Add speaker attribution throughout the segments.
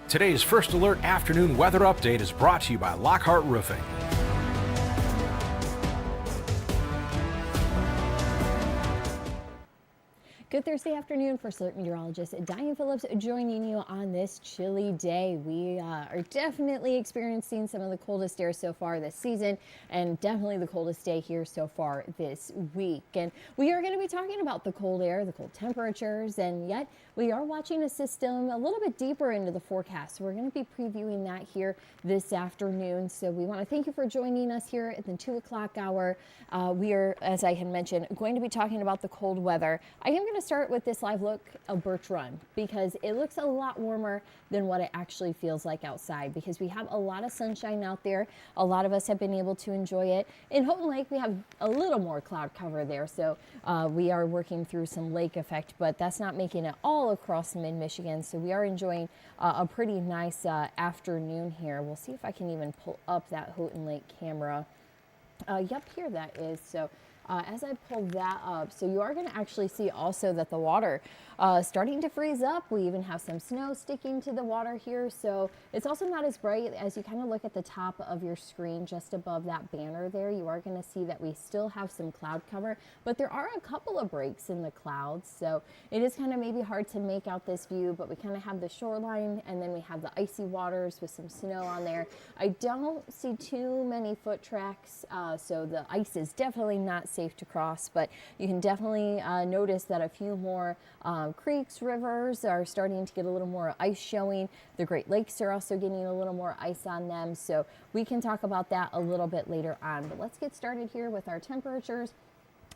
Speaker 1: Today's First Alert afternoon weather update is brought to you by Lockhart Roofing.
Speaker 2: Good Thursday afternoon. First Alert meteorologist Diane Phillips joining you on this chilly day. We are definitely experiencing some of the coldest air so far this season, and definitely the coldest day here so far this week. And we are going to be talking about the cold air, the cold temperatures, and yet we are watching a system a little bit deeper into the forecast. So we're going to be previewing that here this afternoon. So we want to thank you for joining us here at the 2 o'clock hour. We are, as I had mentioned, going to be talking about the cold weather. I am going to start with this live look of Birch Run because it looks a lot warmer than what it actually feels like outside, because we have a lot of sunshine out there. A lot of us have been able to enjoy it. In Houghton Lake, we have a little more cloud cover there, so we are working through some lake effect, but that's not making it all across mid-Michigan, so we are enjoying a pretty nice afternoon here. We'll see if I can even pull up that Houghton Lake camera. Yep, here that is. So as I pull that up, so you are going to actually see also that the water starting to freeze up. We even have some snow sticking to the water here, so it's also not as bright. As you kind of look at the top of your screen just above that banner there, you are going to see that we still have some cloud cover, but there are a couple of breaks in the clouds, so it is kind of maybe hard to make out this view, but we kind of have the shoreline, and then we have the icy waters with some snow on there. I don't see too many foot tracks, so the ice is definitely not safe to cross, but you can definitely notice that a few more creeks, rivers are starting to get a little more ice showing. The Great Lakes are also getting a little more ice on them, so we can talk about that a little bit later on. But let's get started here with our temperatures.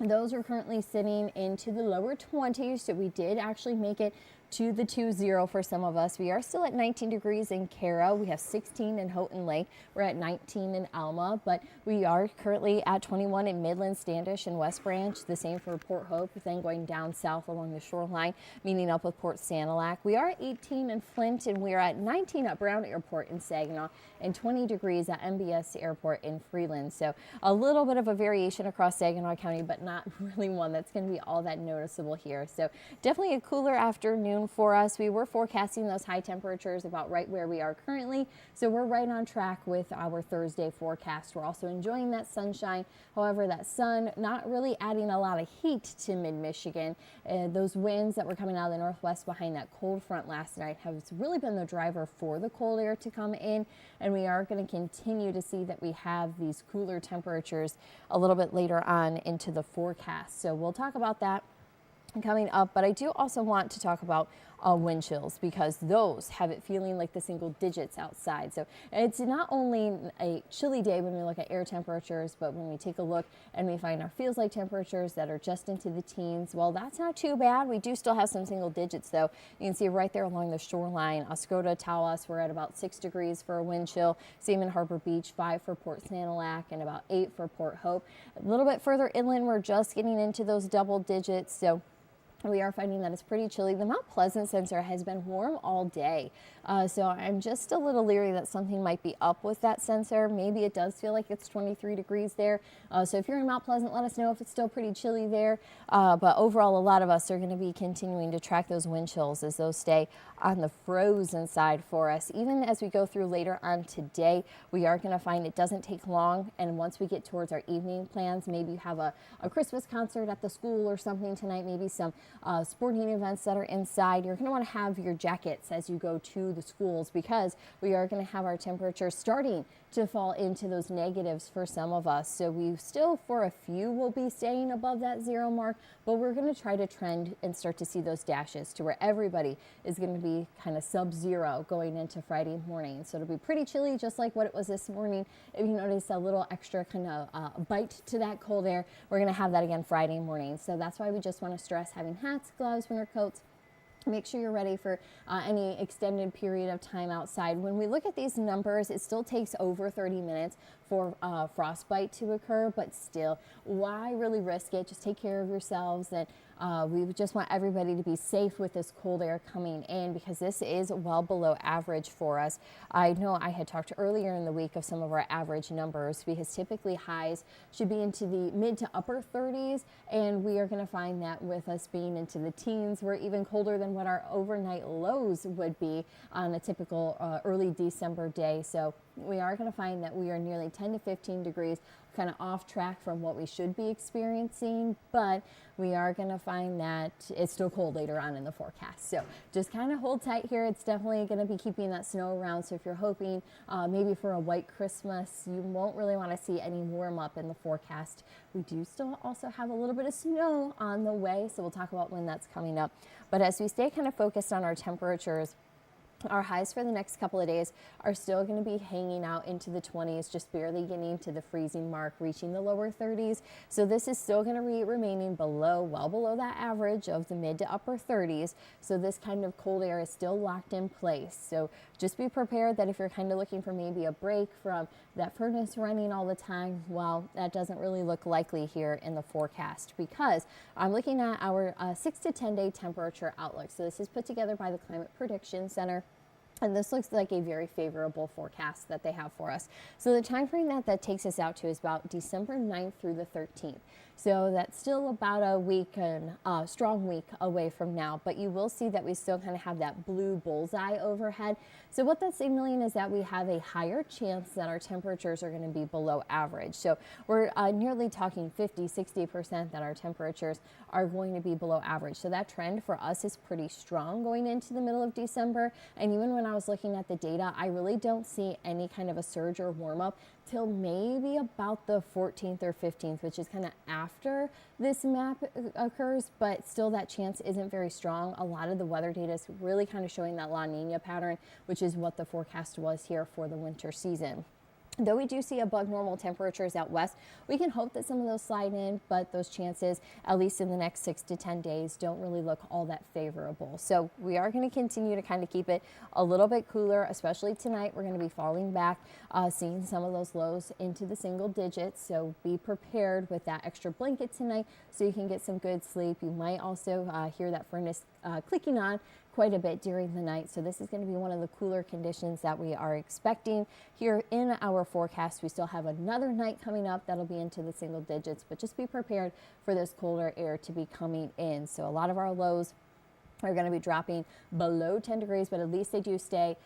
Speaker 2: Those are currently sitting into the lower 20s, so we did actually make it to the 20 for some of us. We are still at 19 degrees in Cara. We have 16 in Houghton Lake. We're at 19 in Alma, but we are currently at 21 in Midland, Standish, and West Branch. The same for Port Hope, then going down south along the shoreline, meeting up with Port Sanilac. We are at 18 in Flint, and we are at 19 at Brown Airport in Saginaw, and 20 degrees at MBS Airport in Freeland. So a little bit of a variation across Saginaw County, but not really one that's going to be all that noticeable here. So definitely a cooler afternoon for us. We were forecasting those high temperatures about right where we are currently, so we're right on track with our Thursday forecast. We're also enjoying that sunshine. However, that sun not really adding a lot of heat to mid-Michigan. Those winds that were coming out of the northwest behind that cold front last night have really been the driver for the cold air to come in, and we are going to continue to see that we have these cooler temperatures a little bit later on into the forecast. So we'll talk about that coming up, but I do also want to talk about wind chills, because those have it feeling like the single digits outside. So it's not only a chilly day when we look at air temperatures, but when we take a look and we find our feels like temperatures that are just into the teens, well, that's not too bad. We do still have some single digits though. You can see right there along the shoreline, Oscoda, Tawas, we're at about 6 degrees for a wind chill. Same in Harbor Beach, 5 for Port Sanilac, and about 8 for Port Hope. A little bit further inland, we're just getting into those double digits. So we are finding that it's pretty chilly. The Mount Pleasant sensor has been warm all day, so I'm just a little leery that something might be up with that sensor. Maybe it does feel like it's 23 degrees there. So if you're in Mount Pleasant, let us know if it's still pretty chilly there. But overall, a lot of us are going to be continuing to track those wind chills as those stay on the frozen side for us. Even as we go through later on today, we are going to find it doesn't take long. And once we get towards our evening plans, maybe you have a Christmas concert at the school or something tonight, maybe some sporting events that are inside, you're going to want to have your jackets as you go to the schools, because we are going to have our temperatures starting to fall into those negatives for some of us. So we still, for a few, will be staying above that 0 mark, but we're going to try to trend and start to see those dashes to where everybody is going to be kind of sub-zero going into Friday morning. So it'll be pretty chilly, just like what it was this morning. If you notice a little extra kind of bite to that cold air, we're going to have that again Friday morning. So that's why we just want to stress having hats, gloves, winter coats. Make sure you're ready for any extended period of time outside. When we look at these numbers, it still takes over 30 minutes for frostbite to occur, but still, why really risk it? Just take care of yourselves. And We just want everybody to be safe with this cold air coming in because this is well below average for us. I know I had talked earlier in the week of some of our average numbers because typically highs should be into the mid to upper 30s, and we are going to find that with us being into the teens, we're even colder than what our overnight lows would be on a typical early December day. So we are going to find that we are nearly 10 to 15 degrees kind of off track from what we should be experiencing, but we are going to find that it's still cold later on in the forecast. So just kind of hold tight here. It's definitely going to be keeping that snow around. So if you're hoping maybe for a white Christmas, you won't really want to see any warm up in the forecast. We do still also have a little bit of snow on the way, so we'll talk about when that's coming up. But as we stay kind of focused on our temperatures, our highs for the next couple of days are still going to be hanging out into the 20s, just barely getting to the freezing mark, reaching the lower 30s. So this is still going to be remaining below, well below that average of the mid to upper 30s. So this kind of cold air is still locked in place. So just be prepared that if you're kind of looking for maybe a break from that furnace running all the time, well, that doesn't really look likely here in the forecast because I'm looking at our 6 to 10 day temperature outlook. So this is put together by the Climate Prediction Center. And this looks like a very favorable forecast that they have for us. So the time frame that takes us out to is about December 9th through the 13th. So that's still about a week and strong week away from now, but you will see that we still kind of have that blue bullseye overhead. So what that's signaling is that we have a higher chance that our temperatures are going to be below average. So we're nearly talking 50-60% that our temperatures are going to be below average. So that trend for us is pretty strong going into the middle of December. And even when I was looking at the data, I really don't see any kind of a surge or warm up till maybe about the 14th or 15th, which is kind of after this map occurs, but still that chance isn't very strong. A lot of the weather data is really kind of showing that La Nina pattern, which is what the forecast was here for the winter season. Though we do see above normal temperatures out west, we can hope that some of those slide in, but those chances, at least in the next 6 to 10 days, don't really look all that favorable. So we are going to continue to kind of keep it a little bit cooler, especially tonight. We're going to be falling back, seeing some of those lows into the single digits. So be prepared with that extra blanket tonight so you can get some good sleep. You might also hear that furnace clicking on quite a bit during the night. So this is going to be one of the cooler conditions that we are expecting here in our forecast. We still have another night coming up that'll be into the single digits, but just be prepared for this colder air to be coming in. So a lot of our lows are going to be dropping below 10 degrees, but at least they do stay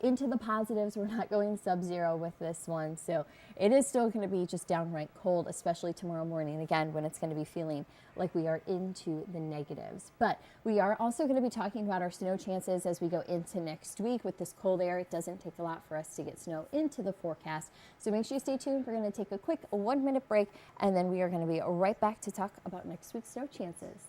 Speaker 2: into the positives. We're not going sub-zero with this one. So it is still going to be just downright cold, especially tomorrow morning, again, when it's going to be feeling like we are into the negatives. But we are also going to be talking about our snow chances as we go into next week. With this cold air, it doesn't take a lot for us to get snow into the forecast. So make sure you stay tuned. We're going to take a quick 1-minute break, and then we are going to be right back to talk about next week's snow chances.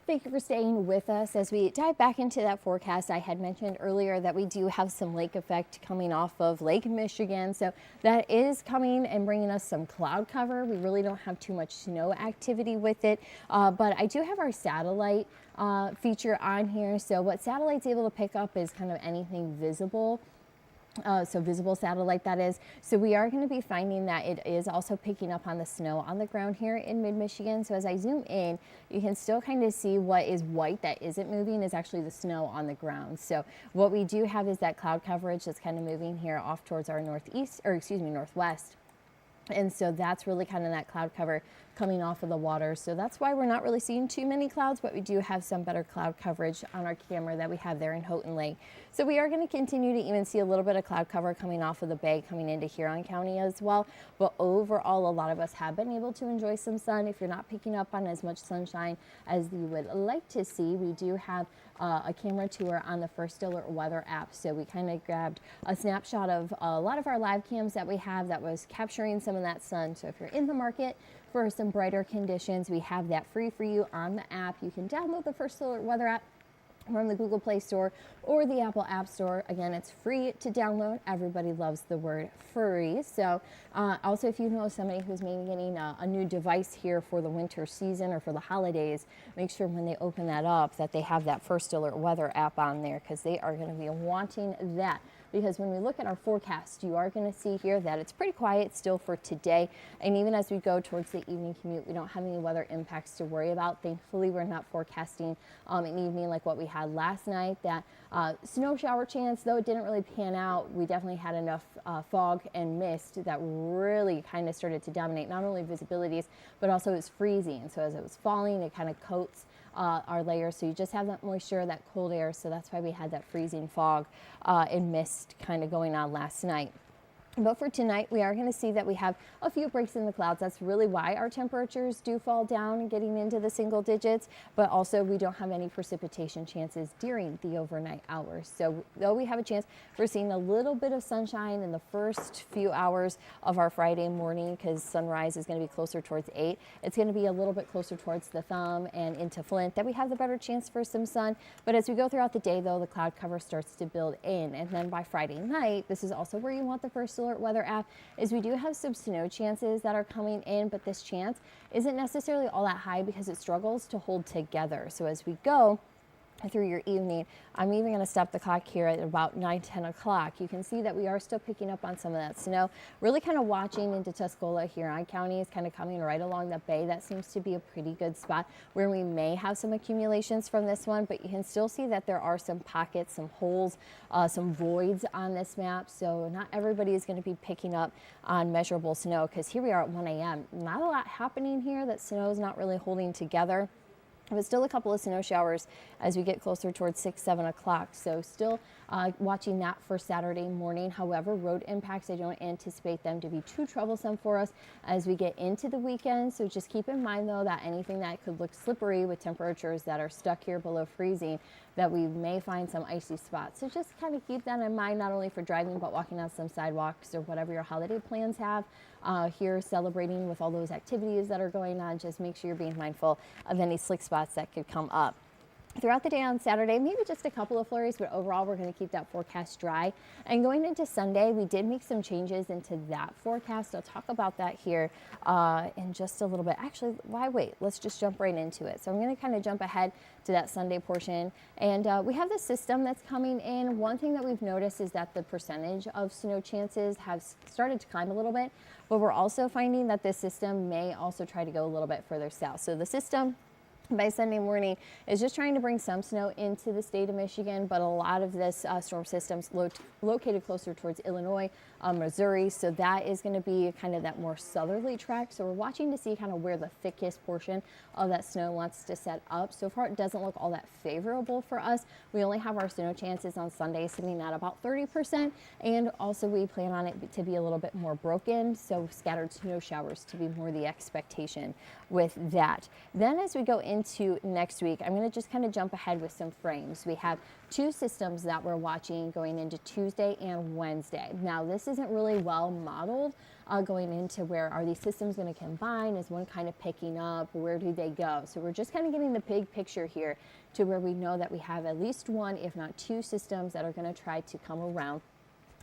Speaker 2: Thank you for staying with us as we dive back into that forecast. I had mentioned earlier that we do have some lake effect coming off of Lake Michigan. So that is coming and bringing us some cloud cover. We really don't have too much snow activity with it, but I do have our satellite feature on here. So what satellite's able to pick up is kind of anything visible. So visible satellite, that is. So we are going to be finding that it is also picking up on the snow on the ground here in mid-Michigan. So as I zoom in, you can still kind of see what is white that isn't moving is actually the snow on the ground. So what we do have is that cloud coverage that's kind of moving here off towards our northwest. And so that's really kind of that cloud cover coming off of the water. So that's why we're not really seeing too many clouds, but we do have some better cloud coverage on our camera that we have there in Houghton Lake. So we are going to continue to even see a little bit of cloud cover coming off of the bay coming into Huron County as well. But overall, a lot of us have been able to enjoy some sun. If you're not picking up on as much sunshine as you would like to see, we do have a camera tour on the First Alert Weather app. So we kind of grabbed a snapshot of a lot of our live cams that we have that was capturing some of that sun. So if you're in the market for some brighter conditions, we have that free for you on the app. You can download the First Alert Weather app from the Google Play Store or the Apple App Store. Again, it's free to download. Everybody loves the word free. So also, if you know somebody who's maybe getting a new device here for the winter season or for the holidays, make sure when they open that up that they have that First Alert Weather app on there, because they are going to be wanting that. Because when we look at our forecast, you are going to see here that it's pretty quiet still for today. And even as we go towards the evening commute, we don't have any weather impacts to worry about. Thankfully, we're not forecasting an evening like what we had last night. That snow shower chance, though it didn't really pan out, we definitely had enough fog and mist that really kind of started to dominate not only visibilities, but also it's freezing. So as it was falling, it kind of coats our layers, so you just have that moisture, that cold air. So that's why we had that freezing fog and mist kind of going on last night. But for tonight, we are going to see that we have a few breaks in the clouds. That's really why our temperatures do fall down and getting into the single digits, but also we don't have any precipitation chances during the overnight hours. So though we have a chance for seeing a little bit of sunshine in the first few hours of our Friday morning, because sunrise is going to be closer towards 8, it's going to be a little bit closer towards the thumb and into Flint that we have the better chance for some sun. But as we go throughout the day, though, the cloud cover starts to build in. And then by Friday night, this is also where you want the First Alert Weather app, is we do have some snow chances that are coming in, but this chance isn't necessarily all that high because it struggles to hold together. So as we go through your evening, I'm even going to stop the clock here at about 9-10 o'clock. You can see that we are still picking up on some of that snow. Really kind of watching into Tuscola. Huron County is kind of coming right along the bay. That seems to be a pretty good spot where we may have some accumulations from this one, but you can still see that there are some pockets, some holes, some voids on this map. So not everybody is going to be picking up on measurable snow, because here we are at 1 a.m. Not a lot happening here. That snow is not really holding together. But still a couple of snow showers as we get closer towards 6-7 o'clock. So still watching that for Saturday morning. However, road impacts, I don't anticipate them to be too troublesome for us as we get into the weekend. So just keep in mind, though, that anything that could look slippery with temperatures that are stuck here below freezing, that we may find some icy spots. So just kind of keep that in mind, not only for driving, but walking on some sidewalks or whatever your holiday plans have here, celebrating with all those activities that are going on. Just make sure you're being mindful of any slick spots that could come up. Throughout the day on Saturday, maybe just a couple of flurries, but overall we're going to keep that forecast dry. And going into Sunday, we did make some changes into that forecast. I'll talk about that here in just a little bit. Actually, why wait? Let's just jump right into it. So I'm going to kind of jump ahead to that Sunday portion. And we have the system that's coming in. One thing that we've noticed is that the percentage of snow chances have started to climb a little bit, but we're also finding that this system may also try to go a little bit further south. So the system by Sunday morning is just trying to bring some snow into the state of Michigan, but a lot of this storm system's located closer towards Illinois, Missouri, so that is going to be kind of that more southerly track. So we're watching to see kind of where the thickest portion of that snow wants to set up. So far, it doesn't look all that favorable for us. We only have our snow chances on Sunday sitting at about 30%, and also we plan on it to be a little bit more broken, so scattered snow showers to be more the expectation with that. Then as we go into next week, I'm going to just kind of jump ahead with some frames. We have two systems that we're watching going into Tuesday and Wednesday. Now, this isn't really well modeled going into where are these systems going to combine? Is one kind of picking up? Where do they go? So we're just kind of getting the big picture here to where we know that we have at least one, if not two systems that are going to try to come around.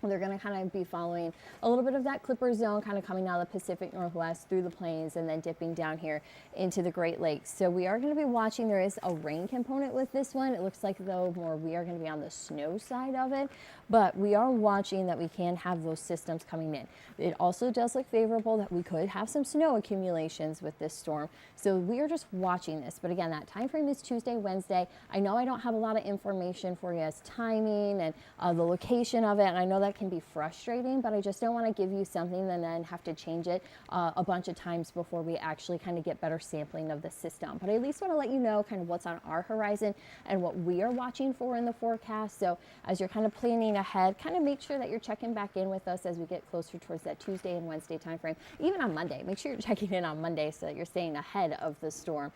Speaker 2: They're going to kind of be following a little bit of that Clipper zone, kind of coming out of the Pacific Northwest through the plains and then dipping down here into the Great Lakes. So we are going to be watching. There is a rain component with this one. It looks like, though, more we are going to be on the snow side of it, but we are watching that we can have those systems coming in. It also does look favorable that we could have some snow accumulations with this storm. So we are just watching this. But again, that time frame is Tuesday, Wednesday. I know I don't have a lot of information for you as timing and the location of it, and I know that that can be frustrating, but I just don't want to give you something and then have to change it a bunch of times before we actually kind of get better sampling of the system. But I at least want to let you know kind of what's on our horizon and what we are watching for in the forecast. So as you're kind of planning ahead, kind of make sure that you're checking back in with us as we get closer towards that Tuesday and Wednesday timeframe. Even on Monday, make sure you're checking in on Monday so that you're staying ahead of the storm.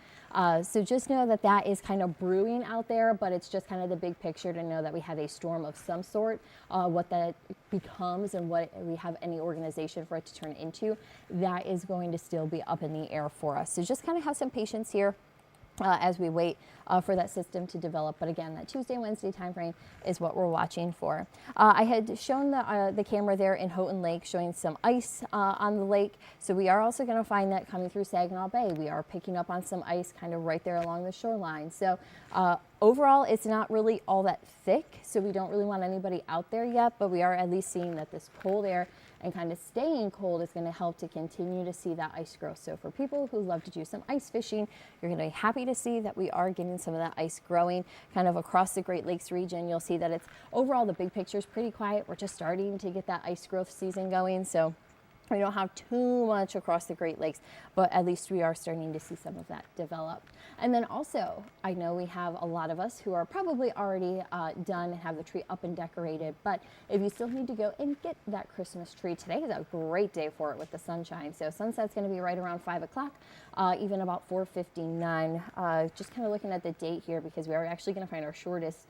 Speaker 2: So just know that that is kind of brewing out there, but it's just kind of the big picture to know that we have a storm of some sort. What that becomes and what we have any organization for it to turn into, that is going to still be up in the air for us. So just kind of have some patience here as we wait for that system to develop. But again, that Tuesday, Wednesday timeframe is what we're watching for. I had shown the camera there in Houghton Lake showing some ice on the lake. So we are also going to find that coming through Saginaw Bay. We are picking up on some ice kind of right there along the shoreline. So overall, it's not really all that thick, so we don't really want anybody out there yet, but we are at least seeing that this cold air and kind of staying cold is going to help to continue to see that ice grow. So for people who love to do some ice fishing, you're going to be happy to see that we are getting some of that ice growing kind of across the Great Lakes region. You'll see that it's overall, the big picture is pretty quiet. We're just starting to get that ice growth season going. So we don't have too much across the Great Lakes, but at least we are starting to see some of that develop. And then also, I know we have a lot of us who are probably already done and have the tree up and decorated, but if you still need to go and get that Christmas tree, today is a great day for it with the sunshine. So sunset's going to be right around 5 o'clock, even about 4:59. Just kind of looking at the date here because we are actually going to find our shortest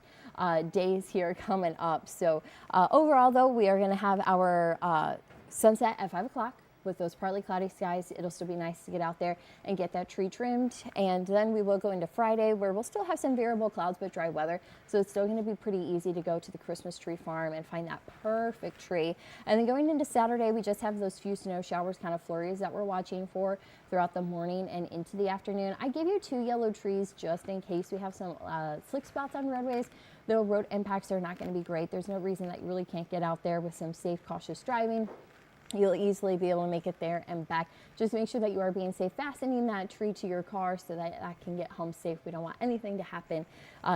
Speaker 2: days here coming up. So overall, though, we are going to have our sunset at 5 o'clock with those partly cloudy skies. It'll still be nice to get out there and get that tree trimmed. And then we will go into Friday where we'll still have some variable clouds but dry weather. So it's still going to be pretty easy to go to the Christmas tree farm and find that perfect tree. And then going into Saturday, we just have those few snow showers, kind of flurries that we're watching for throughout the morning and into the afternoon. I gave you 2 yellow trees just in case we have some slick spots on roadways. Though road impacts are not going to be great, there's no reason that you really can't get out there with some safe, cautious driving. You'll easily be able to make it there and back. Just make sure that you are being safe, fastening that tree to your car so that that can get home safe. We don't want anything to happen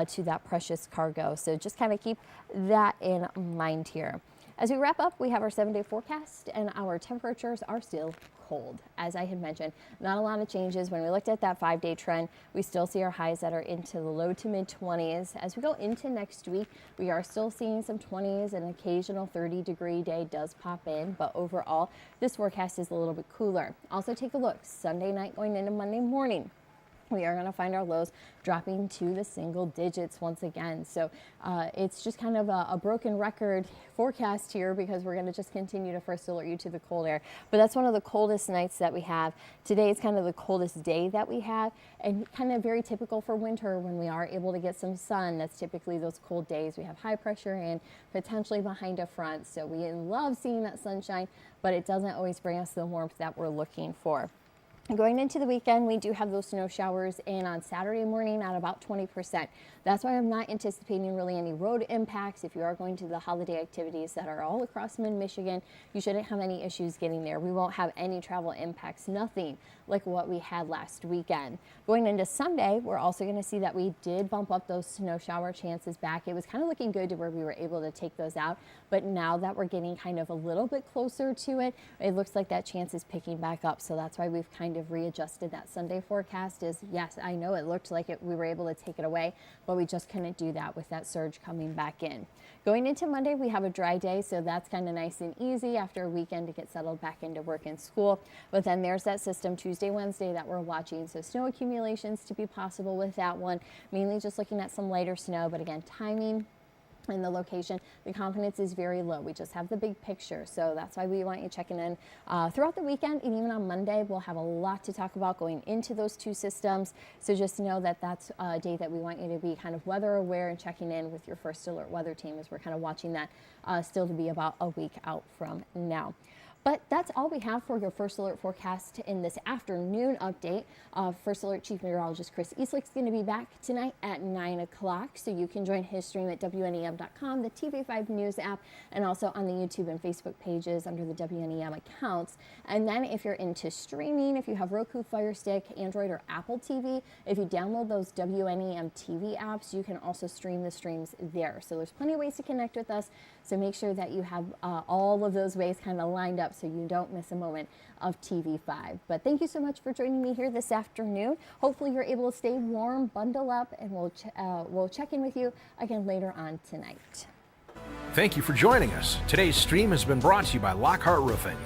Speaker 2: to that precious cargo. So just kind of keep that in mind here. As we wrap up, we have our 7-day forecast and our temperatures are still cold. As I had mentioned, not a lot of changes. When we looked at that 5-day trend, we still see our highs that are into the low to mid 20s. As we go into next week, we are still seeing some 20s, an occasional 30-degree day does pop in, but overall, this forecast is a little bit cooler. Also take a look, Sunday night going into Monday morning. We are going to find our lows dropping to the single digits once again. So it's just kind of a broken record forecast here because we're going to just continue to first alert you to the cold air. But that's one of the coldest nights that we have. Today is kind of the coldest day that we have and kind of very typical for winter when we are able to get some sun. That's typically those cold days. We have high pressure and potentially behind a front. So we love seeing that sunshine, but it doesn't always bring us the warmth that we're looking for. Going into the weekend, we do have those snow showers in on Saturday morning at about 20%. That's why I'm not anticipating really any road impacts. If you are going to the holiday activities that are all across mid-Michigan, you shouldn't have any issues getting there. We won't have any travel impacts, nothing like what we had last weekend. Going into Sunday, we're also going to see that we did bump up those snow shower chances back. It was kind of looking good to where we were able to take those out, but now that we're getting kind of a little bit closer to it, it looks like that chance is picking back up. So that's why we've kind of readjusted that Sunday forecast. Is yes, I know it looked like we were able to take it away, but we just couldn't do that with that surge coming back in. Going into Monday, we have a dry day, so that's kind of nice and easy after a weekend to get settled back into work and school. But then there's that system Tuesday, Wednesday that we're watching. So snow accumulations to be possible with that one, mainly just looking at some lighter snow, but again, timing and the location, the confidence is very low. We just have the big picture. So that's why we want you checking in throughout the weekend. And even on Monday, we'll have a lot to talk about going into those two systems. So just know that that's a day that we want you to be kind of weather aware and checking in with your First Alert weather team as we're kind of watching that still to be about a week out from now. But that's all we have for your First Alert forecast in this afternoon update. First Alert Chief Meteorologist Chris Eastlick's going to be back tonight at 9 o'clock, so you can join his stream at WNEM.com, the TV5 News app, and also on the YouTube and Facebook pages under the WNEM accounts. And then if you're into streaming, if you have Roku, Fire Stick, Android, or Apple TV, if you download those WNEM TV apps, you can also stream the streams there. So there's plenty of ways to connect with us, so make sure that you have all of those ways kind of lined up so you don't miss a moment of TV5. But thank you so much for joining me here this afternoon. Hopefully you're able to stay warm, bundle up, and we'll check in with you again later on tonight.
Speaker 1: Thank you for joining us. Today's stream has been brought to you by Lockhart Roofing.